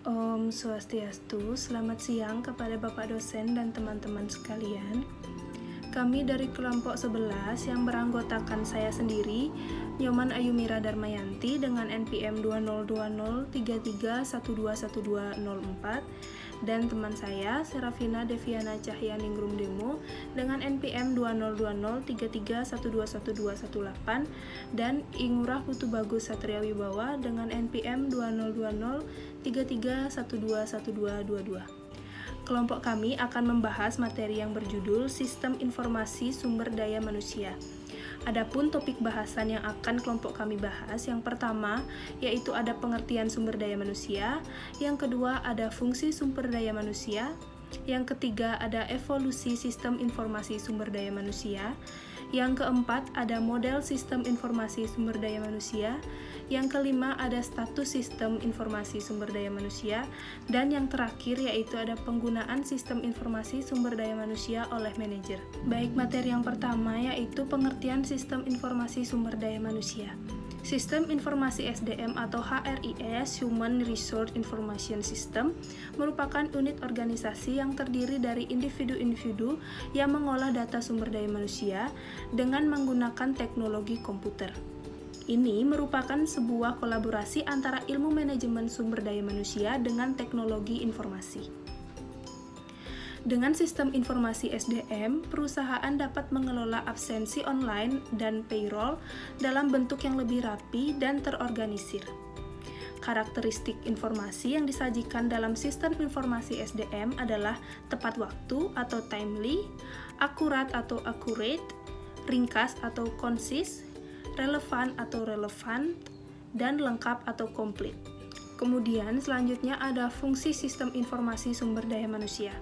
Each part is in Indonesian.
Om Swastiastu, selamat siang kepada Bapak dosen dan teman-teman sekalian. Kami dari kelompok 11 yang beranggotakan saya sendiri, Nyoman Ayumira Darmayanti dengan NPM 202033121204 dan teman saya Serafina Deviana Cahyaningrum Demo dengan NPM 202033121218 dan Ingurah Putu Bagus Satria Wibawa dengan NPM 202033121222. Kelompok kami akan membahas materi yang berjudul Sistem Informasi Sumber Daya Manusia. Adapun topik bahasan yang akan kelompok kami bahas, yang pertama yaitu ada pengertian sumber daya manusia, yang kedua ada fungsi sumber daya manusia, yang ketiga ada evolusi sistem informasi sumber daya manusia, yang keempat ada model sistem informasi sumber daya manusia, yang kelima ada status sistem informasi sumber daya manusia, dan yang terakhir yaitu ada penggunaan sistem informasi sumber daya manusia oleh manajer. Baik, materi yang pertama yaitu pengertian sistem informasi sumber daya manusia. Sistem Informasi SDM atau HRIS (Human Resource Information System) merupakan unit organisasi yang terdiri dari individu-individu yang mengolah data sumber daya manusia dengan menggunakan teknologi komputer. Ini merupakan sebuah kolaborasi antara ilmu manajemen sumber daya manusia dengan teknologi informasi. Dengan sistem informasi SDM, perusahaan dapat mengelola absensi online dan payroll dalam bentuk yang lebih rapi dan terorganisir. Karakteristik informasi yang disajikan dalam sistem informasi SDM adalah tepat waktu atau timely, akurat atau accurate, ringkas atau konsis, relevan atau relevant, dan lengkap atau komplit. Kemudian selanjutnya ada fungsi sistem informasi sumber daya manusia.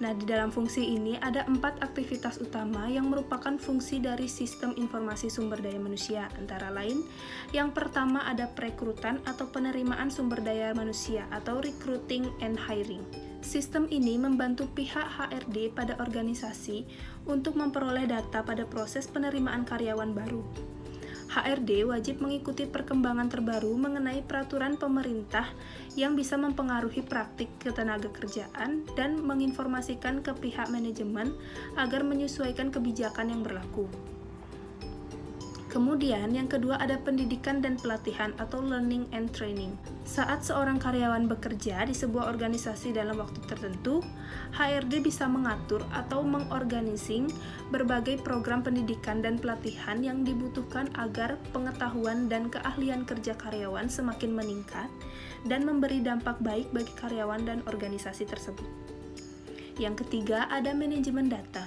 Nah, di dalam fungsi ini ada 4 aktivitas utama yang merupakan fungsi dari sistem informasi sumber daya manusia, antara lain yang pertama ada perekrutan atau penerimaan sumber daya manusia atau recruiting and hiring. Sistem ini membantu pihak HRD pada organisasi untuk memperoleh data pada proses penerimaan karyawan baru. HRD wajib mengikuti perkembangan terbaru mengenai peraturan pemerintah yang bisa mempengaruhi praktik ketenagakerjaan dan menginformasikan ke pihak manajemen agar menyesuaikan kebijakan yang berlaku. Kemudian, yang kedua ada pendidikan dan pelatihan atau learning and training. Saat seorang karyawan bekerja di sebuah organisasi dalam waktu tertentu, HRD bisa mengatur atau mengorganising berbagai program pendidikan dan pelatihan yang dibutuhkan agar pengetahuan dan keahlian kerja karyawan semakin meningkat dan memberi dampak baik bagi karyawan dan organisasi tersebut. Yang ketiga ada manajemen data.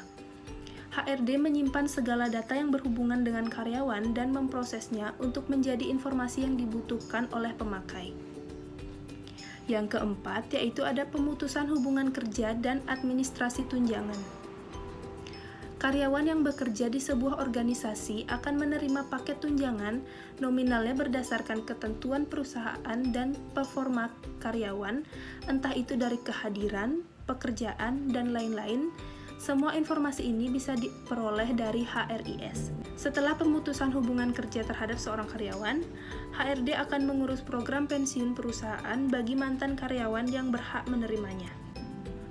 HRD menyimpan segala data yang berhubungan dengan karyawan dan memprosesnya untuk menjadi informasi yang dibutuhkan oleh pemakai. Yang keempat, yaitu ada pemutusan hubungan kerja dan administrasi tunjangan. Karyawan yang bekerja di sebuah organisasi akan menerima paket tunjangan nominalnya berdasarkan ketentuan perusahaan dan performa karyawan, entah itu dari kehadiran, pekerjaan, dan lain-lain. Semua informasi ini bisa diperoleh dari HRIS. Setelah pemutusan hubungan kerja terhadap seorang karyawan, HRD akan mengurus program pensiun perusahaan bagi mantan karyawan yang berhak menerimanya.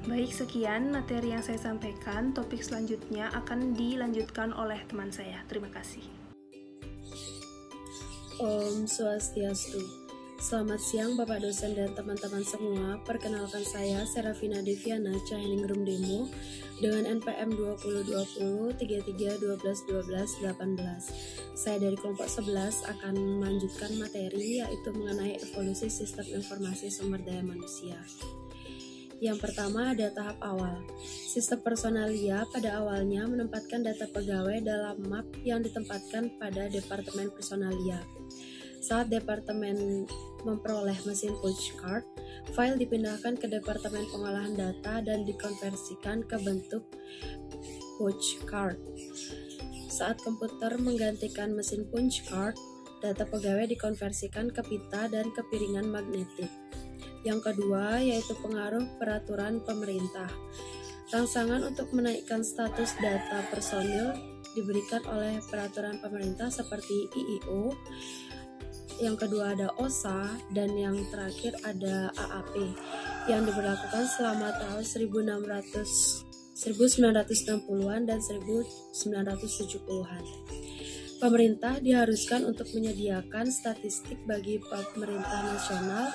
Baik, sekian materi yang saya sampaikan. Topik selanjutnya akan dilanjutkan oleh teman saya. Terima kasih. Om Swastiastu. Selamat siang Bapak dosen dan teman-teman semua. Perkenalkan saya Serafina Deviana Cahyaningrum Demo dengan NPM 202033121218. Saya dari kelompok 11 akan melanjutkan materi yaitu mengenai evolusi sistem informasi sumber daya manusia. Yang pertama ada tahap awal. Sistem personalia pada awalnya menempatkan data pegawai dalam map yang ditempatkan pada departemen personalia. Saat departemen memperoleh mesin punch card, file dipindahkan ke departemen pengolahan data dan dikonversikan ke bentuk punch card. Saat komputer menggantikan mesin punch card, data pegawai dikonversikan ke pita dan ke piringan magnetik. Yang kedua yaitu pengaruh peraturan pemerintah. Rangsangan untuk menaikkan status data personil diberikan oleh peraturan pemerintah seperti IIO, Yang kedua ada OSA, dan yang terakhir ada AAP yang diberlakukan selama tahun 1960-an dan 1970-an. Pemerintah diharuskan untuk menyediakan statistik bagi pemerintah nasional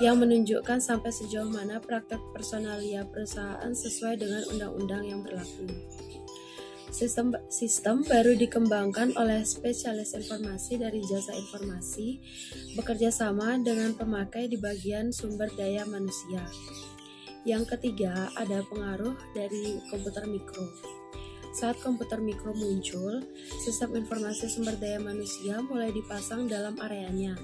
yang menunjukkan sampai sejauh mana praktek personalia perusahaan sesuai dengan undang-undang yang berlaku. Sistem baru dikembangkan oleh spesialis informasi dari Jasa Informasi bekerja sama dengan pemakai di bagian sumber daya manusia. Yang ketiga ada pengaruh dari komputer mikro. Saat komputer mikro muncul, sistem informasi sumber daya manusia mulai dipasang dalam areanya.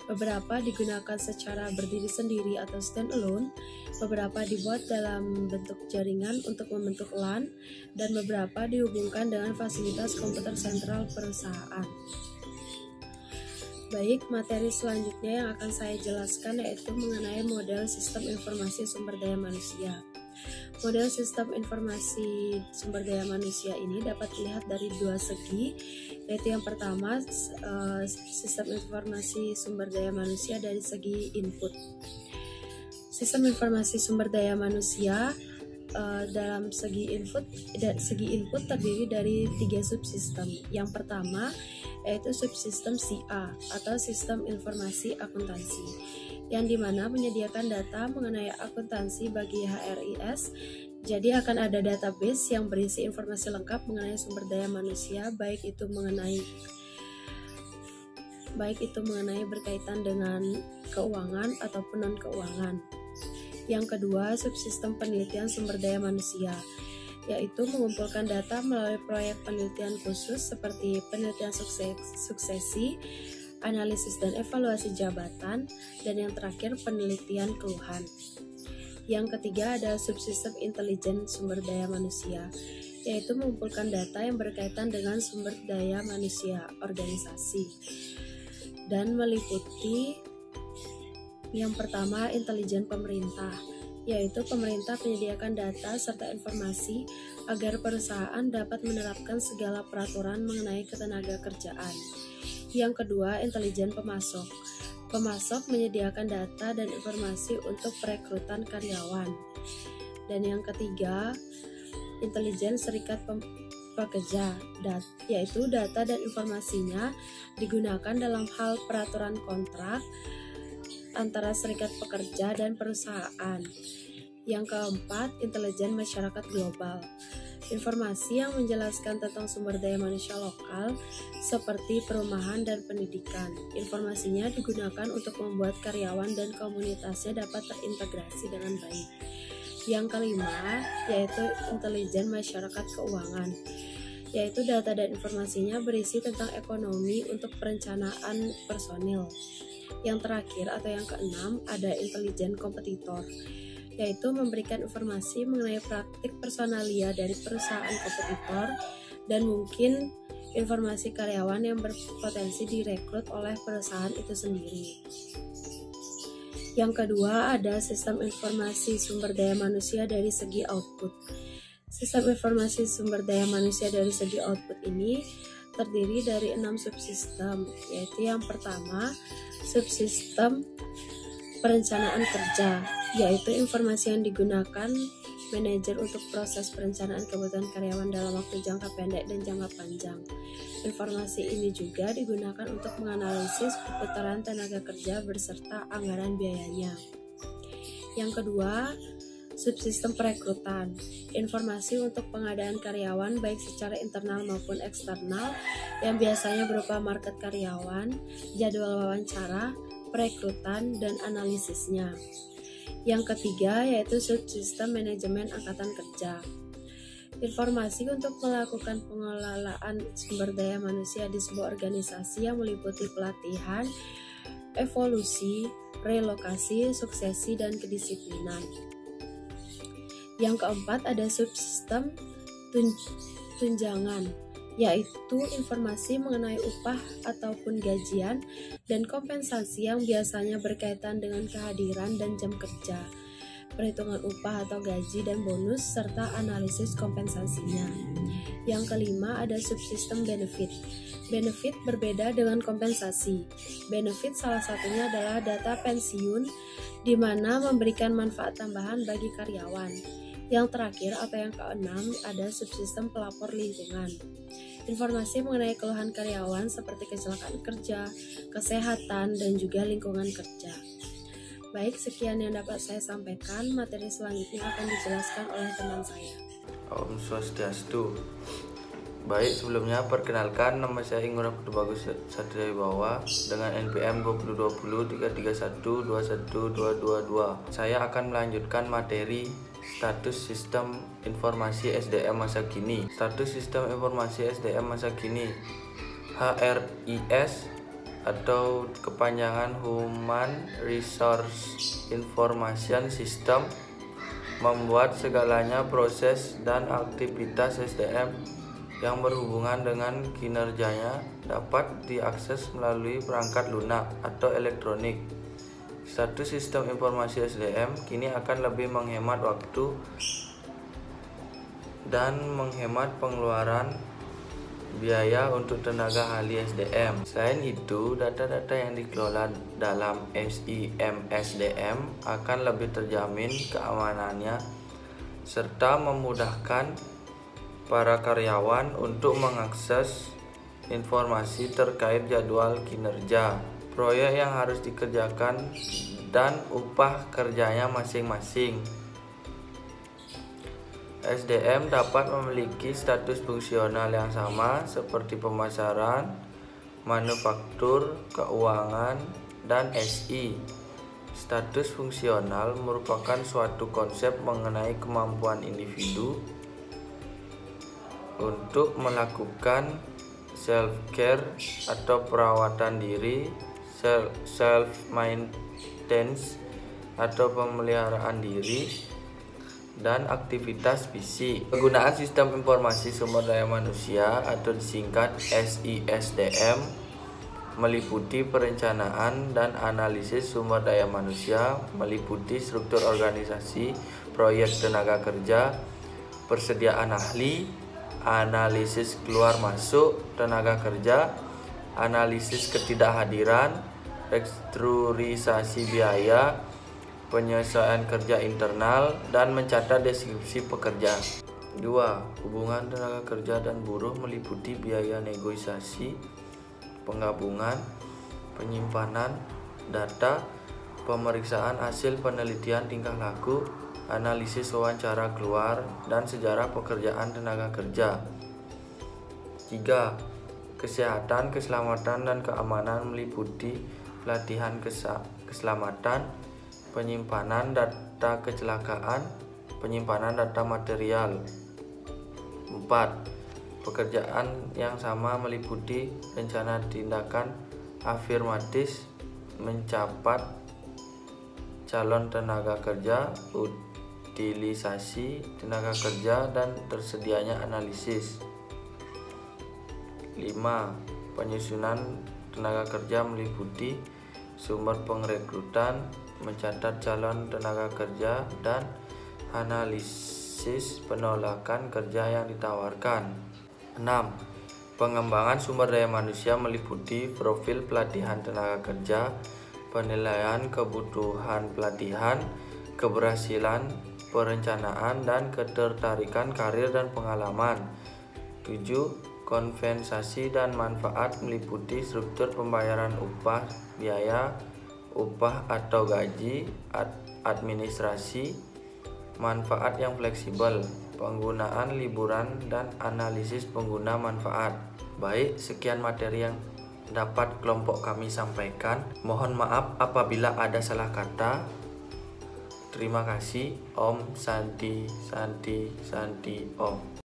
Beberapa digunakan secara berdiri sendiri atau standalone, beberapa dibuat dalam bentuk jaringan untuk membentuk LAN, dan beberapa dihubungkan dengan fasilitas komputer sentral perusahaan. Baik, materi selanjutnya yang akan saya jelaskan yaitu mengenai model sistem informasi sumber daya manusia. Model sistem informasi sumber daya manusia ini dapat dilihat dari dua segi, yaitu yang pertama sistem informasi sumber daya manusia dari segi input. Sistem informasi sumber daya manusia dalam segi input terdiri dari 3 subsistem. Yang pertama yaitu subsistem CA atau sistem informasi akuntansi, yang dimana menyediakan data mengenai akuntansi bagi HRIS. Jadi akan ada database yang berisi informasi lengkap mengenai sumber daya manusia, baik itu mengenai berkaitan dengan keuangan ataupun non-keuangan. Yang kedua, subsistem penelitian sumber daya manusia, yaitu mengumpulkan data melalui proyek penelitian khusus seperti penelitian suksesi, analisis dan evaluasi jabatan, dan yang terakhir penelitian keluhan. Yang ketiga ada subsistem intelijen sumber daya manusia, yaitu mengumpulkan data yang berkaitan dengan sumber daya manusia organisasi, dan meliputi yang pertama intelijen pemerintah, yaitu pemerintah menyediakan data serta informasi agar perusahaan dapat menerapkan segala peraturan mengenai ketenaga kerjaan. Yang kedua, intelijen pemasok. Pemasok menyediakan data dan informasi untuk perekrutan karyawan. Dan yang ketiga, intelijen serikat pekerja, yaitu data dan informasinya digunakan dalam hal peraturan kontrak antara serikat pekerja dan perusahaan. Yang keempat, intelijen masyarakat global. Informasi yang menjelaskan tentang sumber daya manusia lokal seperti perumahan dan pendidikan. Informasinya digunakan untuk membuat karyawan dan komunitasnya dapat terintegrasi dengan baik. Yang kelima, yaitu intelijen masyarakat keuangan, yaitu data dan informasinya berisi tentang ekonomi untuk perencanaan personil. Yang terakhir atau yang keenam ada intelijen kompetitor, yaitu memberikan informasi mengenai praktik personalia dari perusahaan kompetitor dan mungkin informasi karyawan yang berpotensi direkrut oleh perusahaan itu sendiri. Yang kedua ada sistem informasi sumber daya manusia dari segi output. Sistem informasi sumber daya manusia dari segi output ini terdiri dari 6 subsistem, yaitu yang pertama subsistem perencanaan kerja, yaitu informasi yang digunakan manajer untuk proses perencanaan kebutuhan karyawan dalam waktu jangka pendek dan jangka panjang. Informasi ini juga digunakan untuk menganalisis perputaran tenaga kerja beserta anggaran biayanya. Yang kedua, subsistem perekrutan, informasi untuk pengadaan karyawan baik secara internal maupun eksternal yang biasanya berupa market karyawan, jadwal wawancara, perekrutan, dan analisisnya. Yang ketiga yaitu subsistem manajemen angkatan kerja, informasi untuk melakukan pengelolaan sumber daya manusia di sebuah organisasi yang meliputi pelatihan, evolusi, relokasi, suksesi, dan kedisiplinan. Yang keempat ada subsistem tunjangan, yaitu informasi mengenai upah ataupun gajian dan kompensasi yang biasanya berkaitan dengan kehadiran dan jam kerja. perhitungan upah atau gaji dan bonus, serta analisis kompensasinya. Yang kelima ada subsistem benefit. Benefit berbeda dengan kompensasi. Benefit salah satunya adalah data pensiun, di mana memberikan manfaat tambahan bagi karyawan. Yang terakhir atau yang keenam ada subsistem pelapor lingkungan. Informasi mengenai keluhan karyawan seperti kecelakaan kerja, kesehatan, dan juga lingkungan kerja. Baik, sekian yang dapat saya sampaikan. Materi selanjutnya akan dijelaskan oleh teman saya. Om Swastiastu. Baik, sebelumnya perkenalkan, nama saya Inggur Bagus Satriawibawa dengan NPM 2020-331-21222. Saya akan melanjutkan materi status sistem informasi SDM masa kini. Status sistem informasi SDM masa kini HRIS atau kepanjangan Human Resource Information System membuat segalanya proses dan aktivitas SDM yang berhubungan dengan kinerjanya dapat diakses melalui perangkat lunak atau elektronik. Status sistem informasi SDM kini akan lebih menghemat waktu dan menghemat pengeluaran biaya untuk tenaga ahli SDM. Selain itu, data-data yang dikelola dalam SIMSDM akan lebih terjamin keamanannya serta memudahkan para karyawan untuk mengakses informasi terkait jadwal kinerja, proyek yang harus dikerjakan, dan upah kerjanya masing-masing. SDM dapat memiliki status fungsional yang sama seperti pemasaran, manufaktur, keuangan, dan SI. Status fungsional merupakan suatu konsep mengenai kemampuan individu untuk melakukan self-care atau perawatan diri, self-maintenance atau pemeliharaan diri, dan aktivitas fisik. Penggunaan sistem informasi sumber daya manusia atau disingkat SISDM meliputi perencanaan dan analisis sumber daya manusia, meliputi struktur organisasi, proyek tenaga kerja, persediaan ahli, analisis keluar masuk tenaga kerja, analisis ketidakhadiran, restrukturisasi biaya, penyesuaian kerja internal, dan mencatat deskripsi pekerja. 2. Hubungan tenaga kerja dan buruh meliputi biaya negosiasi, penggabungan, penyimpanan data, pemeriksaan hasil penelitian tingkah laku, analisis wawancara keluar, dan sejarah pekerjaan tenaga kerja. 3. Kesehatan, keselamatan, dan keamanan meliputi pelatihan keselamatan, penyimpanan data kecelakaan, penyimpanan data material. 4. Pekerjaan yang sama meliputi rencana tindakan afirmatif, mencapat calon tenaga kerja, utilisasi tenaga kerja, dan tersedianya analisis. 5. Penyusunan tenaga kerja meliputi sumber pengrekrutan, mencatat calon tenaga kerja, dan analisis penolakan kerja yang ditawarkan. 6. Pengembangan sumber daya manusia meliputi profil pelatihan tenaga kerja, penilaian kebutuhan pelatihan, keberhasilan perencanaan, dan ketertarikan karir dan pengalaman. 7. Kompensasi dan manfaat meliputi struktur pembayaran upah, biaya, upah atau gaji, administrasi, manfaat yang fleksibel, penggunaan liburan, dan analisis pengguna manfaat. Baik, sekian materi yang dapat kelompok kami sampaikan. Mohon maaf apabila ada salah kata. Terima kasih. Om Santi Santi Santi Om.